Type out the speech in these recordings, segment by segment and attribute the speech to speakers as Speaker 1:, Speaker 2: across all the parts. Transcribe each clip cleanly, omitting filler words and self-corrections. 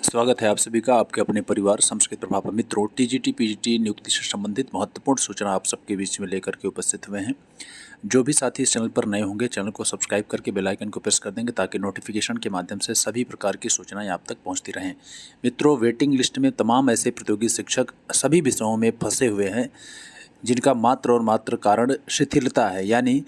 Speaker 1: स्वागत है आप सभी का आपके अपने परिवार संस्कृत प्रभाव मित्रों टीजीटी पीजीटी नियुक्ति से संबंधित महत्वपूर्ण सूचना आप सबके बीच में लेकर के उपस्थित हुए हैं। जो भी साथी इस चैनल पर नए होंगे चैनल को सब्सक्राइब करके बेल आइकन को प्रेस कर देंगे ताकि नोटिफिकेशन के माध्यम से सभी प्रकार की सूचनाएं आप तक पहुंचती रहें। मित्रों, वेटिंग लिस्ट में तमाम ऐसे प्रतियोगी शिक्षक सभी विषयों में फंसे हुए हैं जिनका मात्र और मात्र कारण शिथिलता है, यानी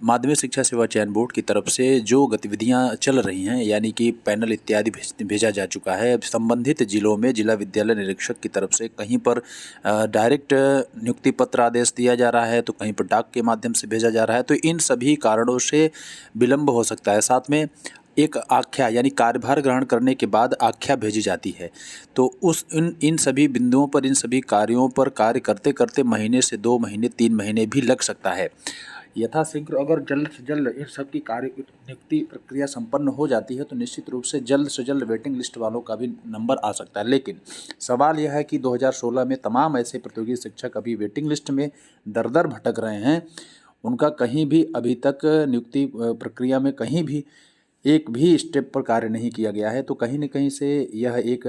Speaker 1: माध्यमिक शिक्षा सेवा चयन बोर्ड की तरफ से जो गतिविधियां चल रही हैं, यानी कि पैनल इत्यादि भेजा जा चुका है। अब संबंधित जिलों में जिला विद्यालय निरीक्षक की तरफ से कहीं पर डायरेक्ट नियुक्ति पत्र आदेश दिया जा रहा है तो कहीं पर डाक के माध्यम से भेजा जा रहा है। तो इन सभी कारणों से विलंब हो सकता है। साथ में एक आख्या यानी कार्यभार ग्रहण करने के बाद आख्या भेजी जाती है, तो उस इन सभी बिंदुओं पर, इन सभी कार्यों पर कार्य करते करते महीने से 2 महीने 3 महीने भी लग सकता है। यथाशीघ्र अगर जल्द से जल्द इन सब की कार्य नियुक्ति प्रक्रिया संपन्न हो जाती है तो निश्चित रूप से जल्द वेटिंग लिस्ट वालों का भी नंबर आ सकता है। लेकिन सवाल यह है कि 2016 में तमाम ऐसे प्रतियोगी शिक्षक अभी वेटिंग लिस्ट में दर भटक रहे हैं। उनका कहीं भी अभी तक नियुक्ति प्रक्रिया में कहीं भी एक भी स्टेप पर कार्य नहीं किया गया है। तो कहीं न कहीं से यह एक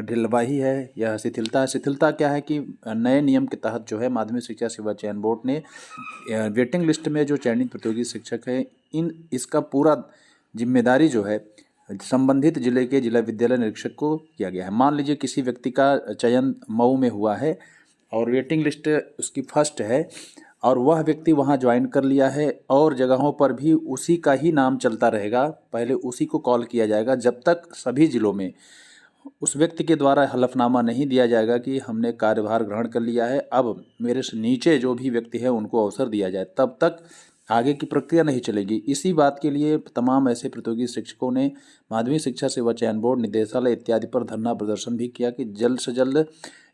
Speaker 1: ढिलवाही है, यह शिथिलता है। शिथिलता क्या है कि नए नियम के तहत जो है माध्यमिक शिक्षा सेवा चयन बोर्ड ने वेटिंग लिस्ट में जो चयनित प्रतियोगी शिक्षक हैं इसका पूरा जिम्मेदारी जो है संबंधित जिले के जिला विद्यालय निरीक्षक को किया गया है। मान लीजिए किसी व्यक्ति का चयन मऊ में हुआ है और वेटिंग लिस्ट उसकी फर्स्ट है और वह व्यक्ति वहां ज्वाइन कर लिया है और जगहों पर भी उसी का ही नाम चलता रहेगा, पहले उसी को कॉल किया जाएगा जब तक सभी जिलों में उस व्यक्ति के द्वारा हलफनामा नहीं दिया जाएगा कि हमने कार्यभार ग्रहण कर लिया है, अब मेरे से नीचे जो भी व्यक्ति है उनको अवसर दिया जाए, तब तक आगे की प्रक्रिया नहीं चलेगी। इसी बात के लिए तमाम ऐसे प्रतियोगी शिक्षकों ने माध्यमिक शिक्षा सेवा चयन बोर्ड, निदेशालय इत्यादि पर धरना प्रदर्शन भी किया कि जल्द से जल्द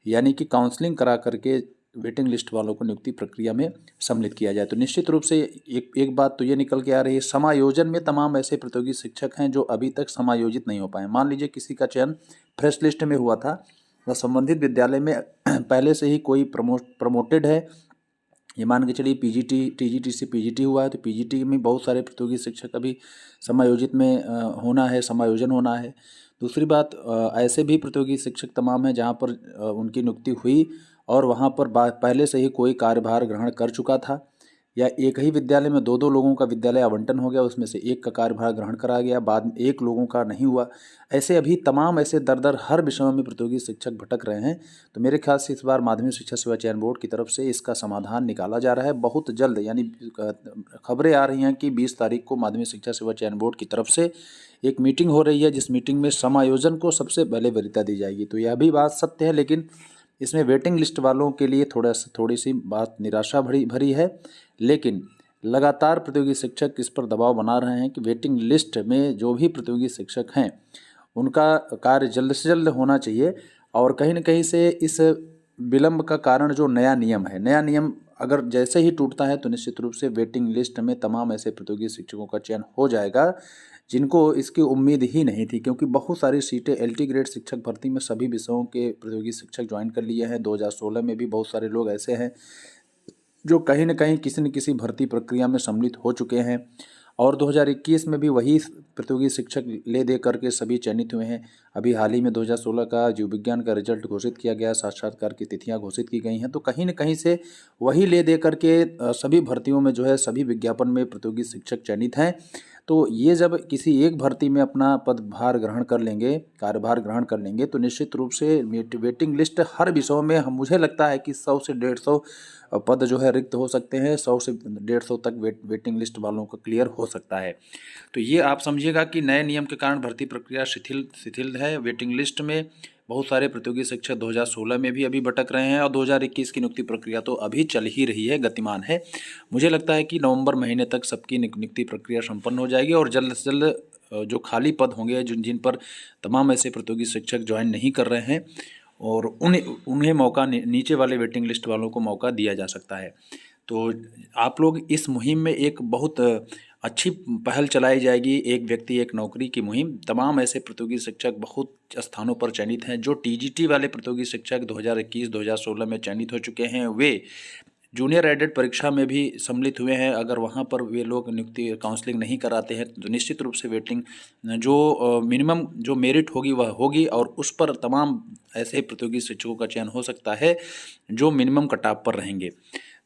Speaker 1: यानी कि काउंसलिंग करा करके वेटिंग लिस्ट वालों को नियुक्ति प्रक्रिया में सम्मिलित किया जाए। तो निश्चित रूप से एक बात तो ये निकल के आ रही है, समायोजन में तमाम ऐसे प्रतियोगी शिक्षक हैं जो अभी तक समायोजित नहीं हो पाए। मान लीजिए किसी का चयन फ्रेश लिस्ट में हुआ था या संबंधित विद्यालय में पहले से ही कोई प्रमोटेड है, ये मान के चलिए पीजीटी टीजीटी से पीजीटी हुआ है तो पीजीटी में बहुत सारे प्रतियोगी शिक्षक अभी समायोजित में होना है, समायोजन होना है। दूसरी बात, ऐसे भी प्रतियोगी शिक्षक तमाम हैं जहाँ पर उनकी नियुक्ति हुई और वहाँ पर पहले से ही कोई कार्यभार ग्रहण कर चुका था, या एक ही विद्यालय में दो लोगों का विद्यालय आवंटन हो गया, उसमें से एक का कार्यभार ग्रहण करा गया, बाद में एक लोगों का नहीं हुआ। ऐसे अभी तमाम ऐसे दर हर विषयों में प्रतियोगी शिक्षक भटक रहे हैं। तो मेरे ख्याल से इस बार माध्यमिक शिक्षा सेवा चयन बोर्ड की तरफ से इसका समाधान निकाला जा रहा है बहुत जल्द। यानी खबरें आ रही हैं कि 20 तारीख को माध्यमिक शिक्षा सेवा चयन बोर्ड की तरफ से एक मीटिंग हो रही है जिस मीटिंग में समायोजन को सबसे पहले वरीयता दी जाएगी। तो यह भी बात सत्य है, लेकिन इसमें वेटिंग लिस्ट वालों के लिए थोड़ी सी बात निराशा भरी है। लेकिन लगातार प्रतियोगी शिक्षक इस पर दबाव बना रहे हैं कि वेटिंग लिस्ट में जो भी प्रतियोगी शिक्षक हैं उनका कार्य जल्द से जल्द होना चाहिए। और कहीं न कहीं से इस विलंब का कारण जो नया नियम है, नया नियम अगर जैसे ही टूटता है तो निश्चित रूप से वेटिंग लिस्ट में तमाम ऐसे प्रतियोगी शिक्षकों का चयन हो जाएगा जिनको इसकी उम्मीद ही नहीं थी, क्योंकि बहुत सारी सीटें एलटी ग्रेड शिक्षक भर्ती में सभी विषयों के प्रतियोगी शिक्षक ज्वाइन कर लिए हैं। 2016 में भी बहुत सारे लोग ऐसे हैं जो कहीं न कहीं किसी न किसी भर्ती प्रक्रिया में सम्मिलित हो चुके हैं और 2021 में भी वही प्रतियोगी शिक्षक ले दे करके सभी चयनित हुए हैं। अभी हाल ही में 2016 का जीव विज्ञान का रिजल्ट घोषित किया गया, साक्षात्कार की तिथियां घोषित की गई हैं। तो कहीं न कहीं से वही ले दे करके सभी भर्तियों में जो है सभी विज्ञापन में प्रतियोगी शिक्षक चयनित हैं। तो ये जब किसी एक भर्ती में अपना पदभार ग्रहण कर लेंगे, कार्यभार ग्रहण कर लेंगे, तो निश्चित रूप से वेटिंग लिस्ट हर विषयों में मुझे लगता है कि 100 से 150 पद जो है रिक्त हो सकते हैं। 100 से 150 तक वेटिंग लिस्ट वालों का क्लियर हो सकता है। तो ये आप समझिएगा कि नए नियम के कारण भर्ती प्रक्रिया शिथिल है। वेटिंग लिस्ट में बहुत सारे प्रतियोगी शिक्षक 2016 में भी अभी भटक रहे हैं और 2021 की नियुक्ति प्रक्रिया तो अभी चल ही रही है, गतिमान है। मुझे लगता है कि नवंबर महीने तक सबकी नियुक्ति प्रक्रिया संपन्न हो जाएगी और जल्द से जल्द जो खाली पद होंगे जिन पर तमाम ऐसे प्रतियोगी शिक्षक ज्वाइन नहीं कर रहे हैं और उन्हें मौका, नीचे वाले वेटिंग लिस्ट वालों को मौका दिया जा सकता है। तो आप लोग इस मुहिम में एक बहुत अच्छी पहल चलाई जाएगी, एक व्यक्ति एक नौकरी की मुहिम। तमाम ऐसे प्रतियोगी शिक्षक बहुत स्थानों पर चयनित हैं। जो टीजीटी वाले प्रतियोगी शिक्षक 2021-2016 में चयनित हो चुके हैं वे जूनियर एडेड परीक्षा में भी सम्मिलित हुए हैं, अगर वहाँ पर वे लोग नियुक्ति काउंसलिंग नहीं कराते हैं तो निश्चित रूप से वेटिंग जो मिनिमम जो मेरिट होगी वह होगी, और उस पर तमाम ऐसे प्रतियोगी शिक्षकों का चयन हो सकता है जो मिनिमम कटऑफ पर रहेंगे।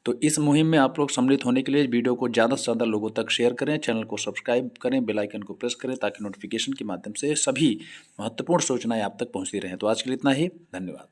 Speaker 1: तो इस मुहिम में आप लोग सम्मिलित होने के लिए वीडियो को ज़्यादा से ज़्यादा लोगों तक शेयर करें, चैनल को सब्सक्राइब करें, बेल आइकन को प्रेस करें ताकि नोटिफिकेशन के माध्यम से सभी महत्वपूर्ण सूचनाएं आप तक पहुंचती रहें। तो आज के लिए इतना ही, धन्यवाद।